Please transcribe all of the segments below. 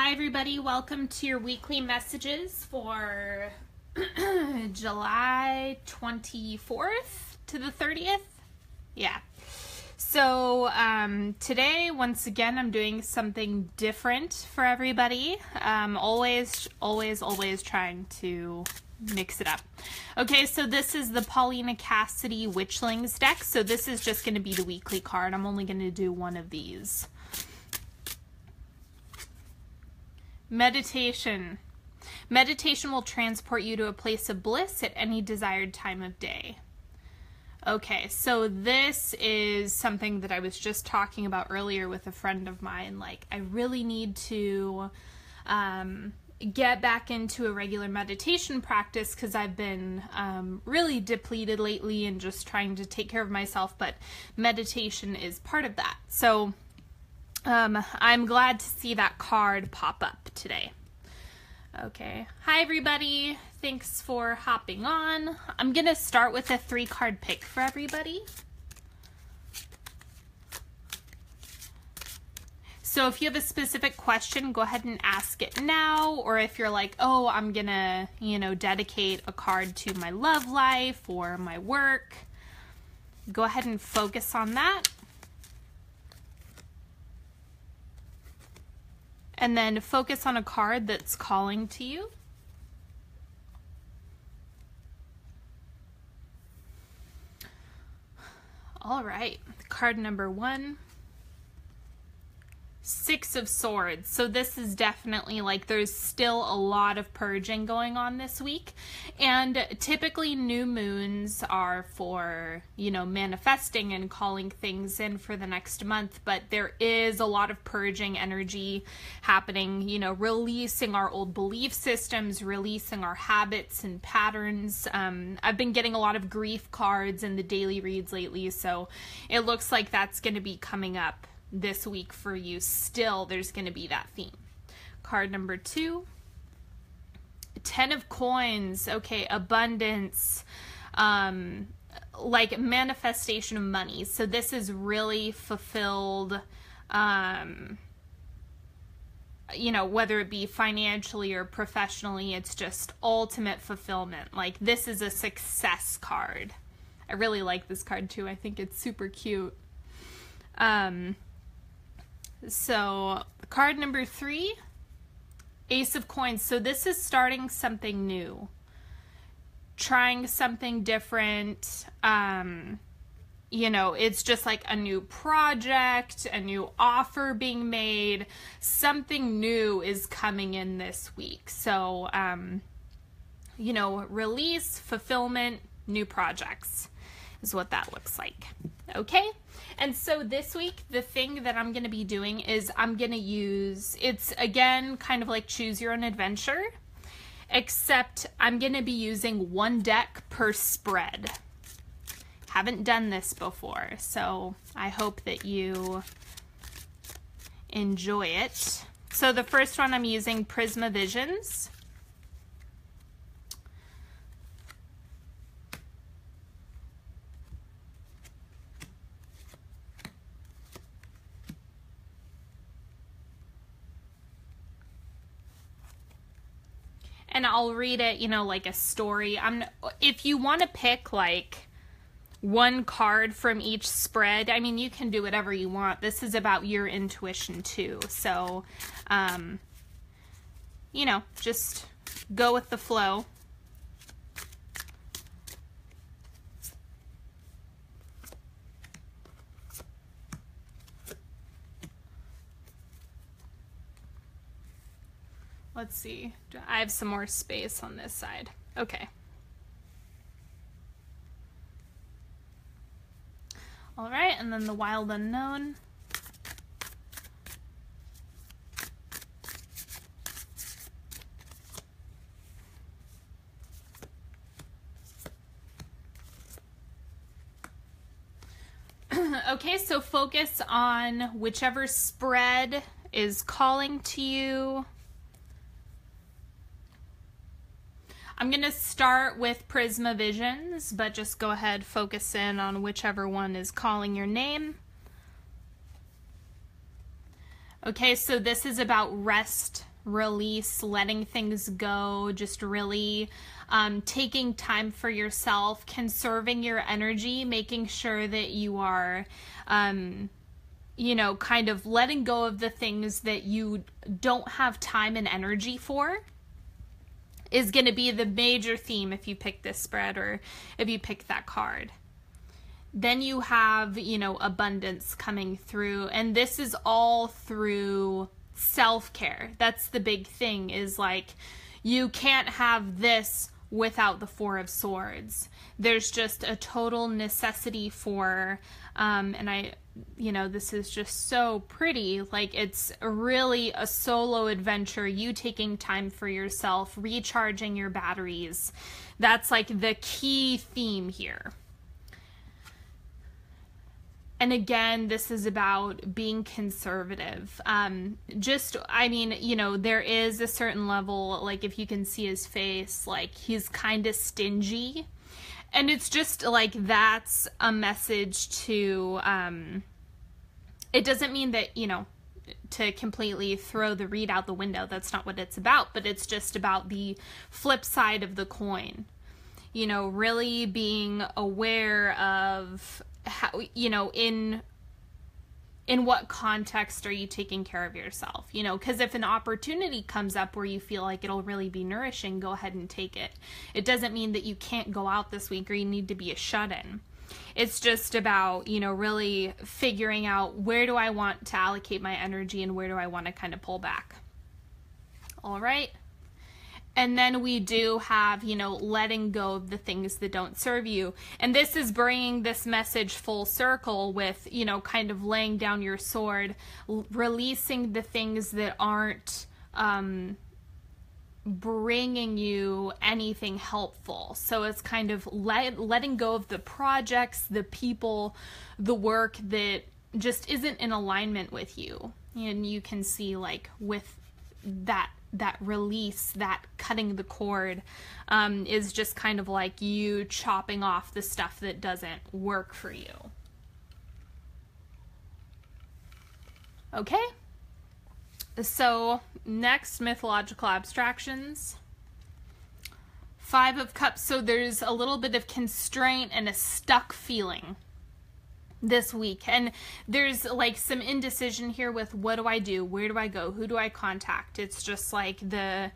Hi everybody, welcome to your weekly messages for July 24th to the 30th. Yeah. So today, once again, I'm doing something different for everybody. Always trying to mix it up. Okay, so this is the Paulina Cassidy Witchlings deck. So this is just going to be the weekly card. I'm only going to do one of these. Meditation. Meditation will transport you to a place of bliss at any desired time of day. Okay, so this is something that I was just talking about earlier with a friend of mine. Like, I really need to get back into a regular meditation practice because I've been really depleted lately and just trying to take care of myself, but meditation is part of that. So I'm glad to see that card pop up today. Okay. Hi, everybody. Thanks for hopping on. I'm going to start with a 3-card pick for everybody. So if you have a specific question, go ahead and ask it now. Or if you're like, oh, I'm going to, dedicate a card to my love life or my work, go ahead and focus on that. And then focus on a card that's calling to you. All right, card number 1. 6 of Swords. So this is definitely like there's still a lot of purging going on this week. And typically new moons are for, manifesting and calling things in for the next month. But there is a lot of purging energy happening, releasing our old belief systems, releasing our habits and patterns. I've been getting a lot of grief cards in the daily reads lately. So it looks like that's going to be coming up this week for you. Still, there's going to be that theme. Card number 2, 10 of Coins. Okay, abundance, like manifestation of money. So this is really fulfilled, whether it be financially or professionally, it's just ultimate fulfillment. Like, this is a success card. I really like this card too. I think it's super cute. So card number 3, Ace of Coins. So this is starting something new, trying something different. It's just like a new project, a new offer being made. Something new is coming in this week. So, release, fulfillment, new projects is what that looks like. Okay. And so this week, the thing that I'm going to be doing is I'm going to use, it's again, kind of like choose your own adventure, except I'm going to be using 1 deck per spread. Haven't done this before, so I hope that you enjoy it. So the first one, I'm using Prisma Visions. And I'll read it, like a story. If you want to pick like 1 card from each spread, I mean, you can do whatever you want. This is about your intuition too. So, just go with the flow. Let's see. I have some more space on this side. Okay. All right, and then the Wild Unknown. Okay, so focus on whichever spread is calling to you. I'm going to start with Prisma Visions, but just go ahead, focus in on whichever one is calling your name. Okay, so this is about rest release, letting things go, just really taking time for yourself, conserving your energy, making sure that you are, you know, kind of letting go of the things that you don't have time and energy for is going to be the major theme if you pick this spread or if you pick that card. Then you have, you know, abundance coming through, and this is all through self-care. That's the big thing, is like, you can't have this without the Four of Swords. There's just a total necessity for, and I, you know, this is just so pretty. Like, it's really a solo adventure, you taking time for yourself, recharging your batteries. That's like the key theme here. And again, this is about being conservative. I mean, you know, there is a certain level, like if you can see his face, like he's kind of stingy. And it's just like, that's a message to, it doesn't mean that, you know, to completely throw the read out the window. That's not what it's about, but it's just about the flip side of the coin. You know, really being aware of how, you know, in what context are you taking care of yourself? You know, because if an opportunity comes up where you feel like it'll really be nourishing, go ahead and take it. It doesn't mean that you can't go out this week or you need to be a shut-in. It's just about, you know, really figuring out, where do I want to allocate my energy and where do I want to kind of pull back. All right. And then we do have, you know, letting go of the things that don't serve you. And this is bringing this message full circle with, you know, kind of laying down your sword, releasing the things that aren't bringing you anything helpful. So it's kind of letting go of the projects, the people, the work that just isn't in alignment with you. And you can see, like, with that release, that cutting the cord, is just kind of like you chopping off the stuff that doesn't work for you. Okay, so next, Mythological Abstractions. Five of Cups. So there's a little bit of constraint and a stuck feeling this week, and there's like some indecision here with, what do I do, where do I go, who do I contact? It's just like the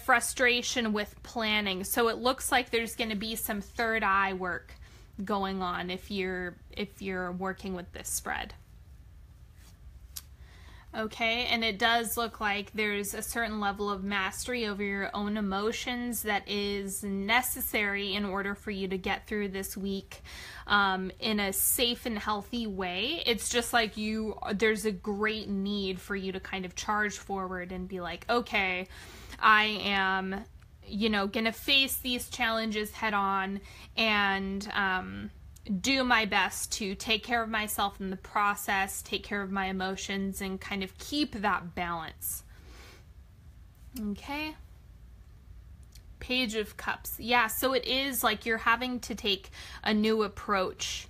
frustration with planning. So it looks like there's going to be some third eye work going on if you're working with this spread. Okay, and it does look like there's a certain level of mastery over your own emotions that is necessary in order for you to get through this week in a safe and healthy way. It's just like there's a great need for you to kind of charge forward and be like, okay, I am, you know, gonna face these challenges head on and do my best to take care of myself in the process, take care of my emotions, and kind of keep that balance. Okay. Page of Cups. Yeah, so it is like you're having to take a new approach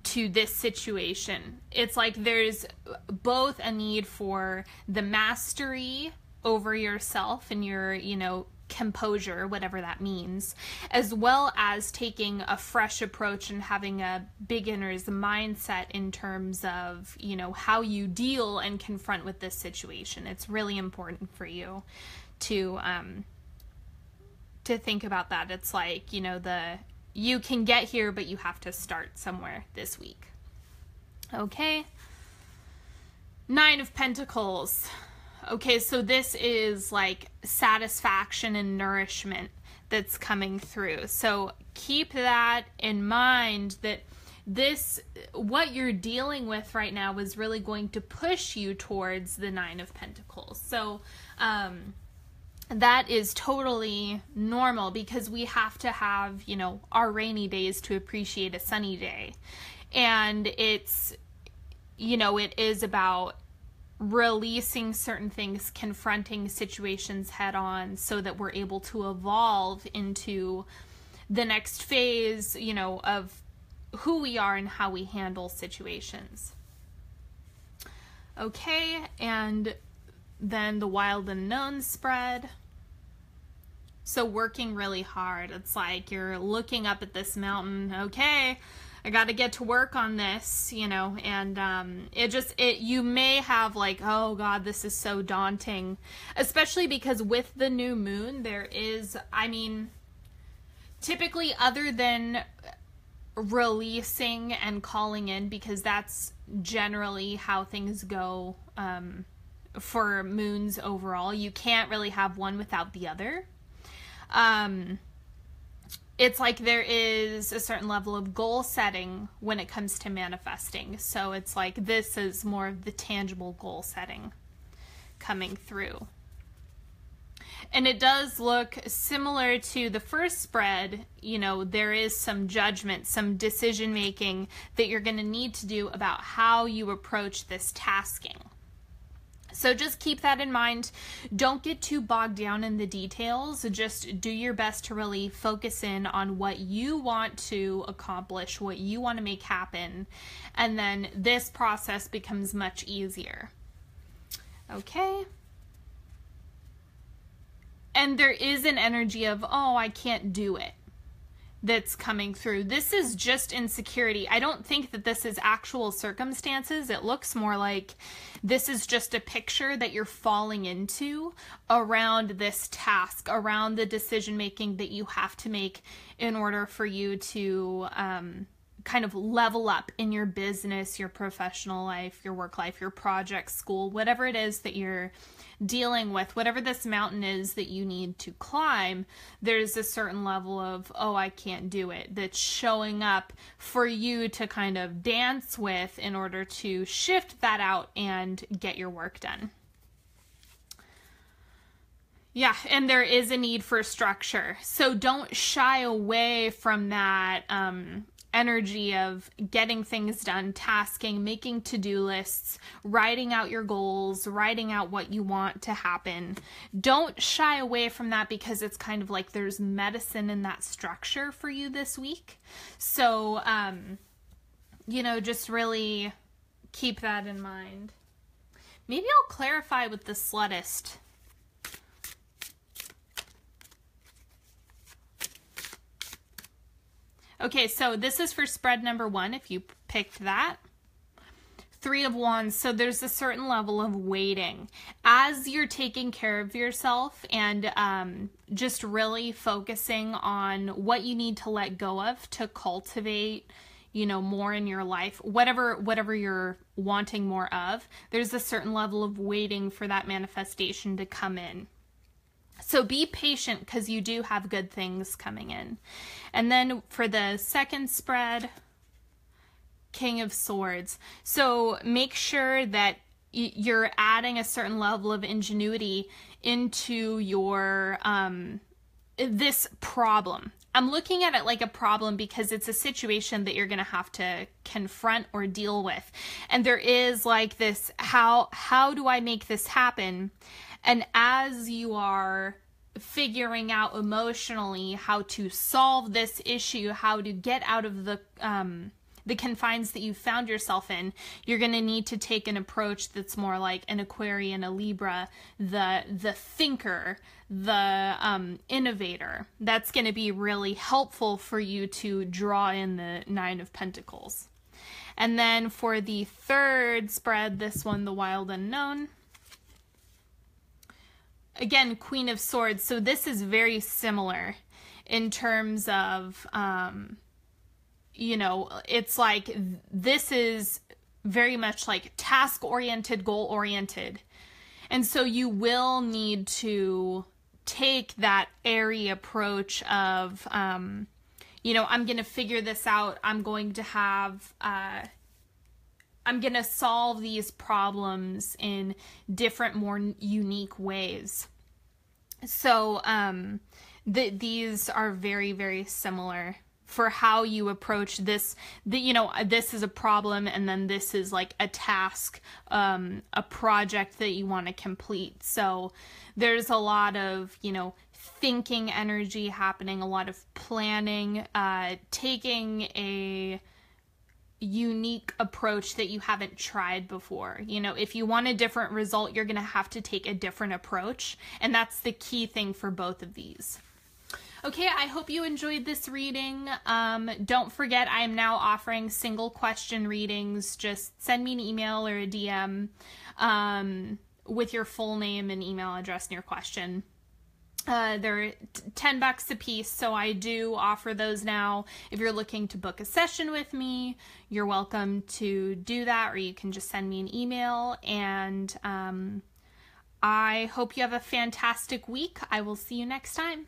to this situation. It's like there's both a need for the mastery over yourself and your, you know, composure, whatever that means, as well as taking a fresh approach and having a beginner's mindset in terms of, you know, how you deal and confront with this situation. It's really important for you to think about that. It's like, you know, you can get here, but you have to start somewhere this week. Okay. Nine of Pentacles. Okay, so this is like satisfaction and nourishment that's coming through. So keep that in mind, that what you're dealing with right now is really going to push you towards the Nine of Pentacles. So that is totally normal, because we have to have, you know, our rainy days to appreciate a sunny day. And it's, you know, it is about releasing certain things, confronting situations head on, so that we're able to evolve into the next phase, you know, of who we are and how we handle situations. Okay, and Then the Wild Unknown spread. So working really hard. It's like you're looking up at this mountain. Okay, I got to get to work on this, you know, and you may have like, oh God, this is so daunting, especially because with the new moon, there is, I mean, typically other than releasing and calling in, because that's generally how things go for moons overall. You can't really have one without the other. It's like there is a certain level of goal setting when it comes to manifesting. So it's like this is more of the tangible goal setting coming through. And it does look similar to the first spread. You know, there is some judgment, some decision making that you're going to need to do about how you approach this tasking. So just keep that in mind. Don't get too bogged down in the details. Just do your best to really focus in on what you want to accomplish, what you want to make happen. And then this process becomes much easier. Okay. And there is an energy of, oh, I can't do it, that's coming through. This is just insecurity. I don't think that this is actual circumstances. It looks more like this is just a picture that you're falling into around this task, around the decision making that you have to make in order for you to kind of level up in your business, your professional life, your work life, your project, school, whatever it is that you're dealing with, whatever this mountain is that you need to climb. There's a certain level of, oh, I can't do it, that's showing up for you to kind of dance with in order to shift that out and get your work done. Yeah, and there is a need for structure. So don't shy away from that energy of getting things done, tasking, making to-do lists, writing out your goals, writing out what you want to happen. Don't shy away from that, because it's kind of like there's medicine in that structure for you this week. So, you know, just really keep that in mind. Maybe I'll clarify with the Slutist. Okay, so this is for spread number 1, if you picked that. 3 of Wands, so there's a certain level of waiting. As you're taking care of yourself and just really focusing on what you need to let go of to cultivate, you know, more in your life, whatever you're wanting more of, there's a certain level of waiting for that manifestation to come in. So be patient, because you do have good things coming in. And then for the second spread, King of Swords. So make sure that you're adding a certain level of ingenuity into your this problem. I'm looking at it like a problem because it's a situation that you're going to have to confront or deal with. And there is like this, how do I make this happen? And as you are figuring out emotionally how to solve this issue, how to get out of the confines that you found yourself in, you're going to need to take an approach that's more like an Aquarian, a Libra, the thinker, the innovator. That's going to be really helpful for you to draw in the 9 of Pentacles. And then for the third spread, this one, the Wild Unknown. Again, Queen of Swords. So this is very similar in terms of, you know, it's like this is very much like task-oriented, goal-oriented. And so you will need to take that airy approach of, you know, I'm going to figure this out. I'm going to have... I'm going to solve these problems in different, more unique ways. So these are very, very similar for how you approach this. You know, this is a problem, and then this is like a task, a project that you want to complete. So there's a lot of, you know, thinking energy happening, a lot of planning, taking a unique approach that you haven't tried before. You know, if you want a different result, you're going to have to take a different approach. And that's the key thing for both of these. Okay, I hope you enjoyed this reading. Don't forget, I am now offering single question readings. Just send me an email or a DM with your full name and email address and your question. They're $10 a piece, so I do offer those now. If you're looking to book a session with me, you're welcome to do that, or you can just send me an email. And I hope you have a fantastic week. I will see you next time.